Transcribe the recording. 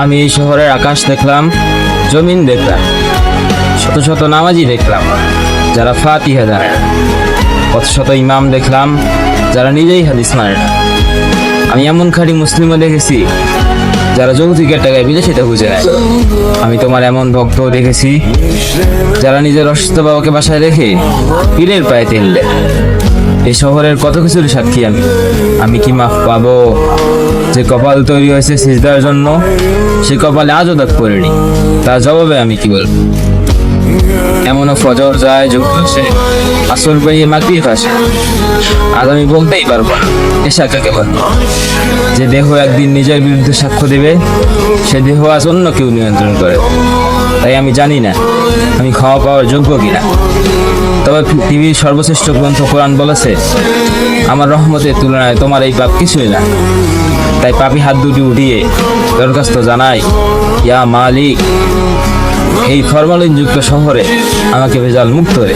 আমি এই শহরের আকাশ দেখলাম, জমিন দেখলাম, শত শত নামাজি দেখলাম যারা ফাতিহা জানে না, কত শত ইমাম দেখলাম যারা নিজেই হাদিস মানে না। আমি এমন খাঁটি মুসলিমও দেখেছি যারা যৌতুকের টাকায় বিদেশিতে বুঝে নেয়। আমি তোমার এমন ভক্ত দেখেছি যারা নিজের অসুস্থ বাবাকে বাসায় রেখে পীরের পায়ে তেল দেয়। এই শহরের কত কিছুর সাক্ষী আমি। আমি কি মাফ পাবো? যে কপাল তৈরি হয়েছে সিজদার জন্য, সে কপালে আজও দাগ পড়েনি। তার জবাবে আমি কি বলবো? এমনও ফজর যায়, যুক্ত আসে, আসর পেরিয়ে মাগরিব আসে, আজ আমি বলতেই পারবো না এশা কাকে বলে। যে দেহ একদিন নিজের বিরুদ্ধে সাক্ষ্য দেবে, সে দেহ আজ অন্য কেউ নিয়ন্ত্রণ করে। তাই আমি জানি না আমি ক্ষমা পাওয়ার যোগ্য কিনা। তবে পৃথিবীর সর্বশ্রেষ্ঠ গ্রন্থ কোরআন বলেছে, আমার রহমতের তুলনায় তোমার এই পাপ কিছুই না। তাই পাপী হাত দুটি উঠিয়ে দরখাস্ত জানাই, ইয়া মালিক, এই ফরমালিনযুক্ত শহরে আমাকে ভেজাল মুক্ত রে।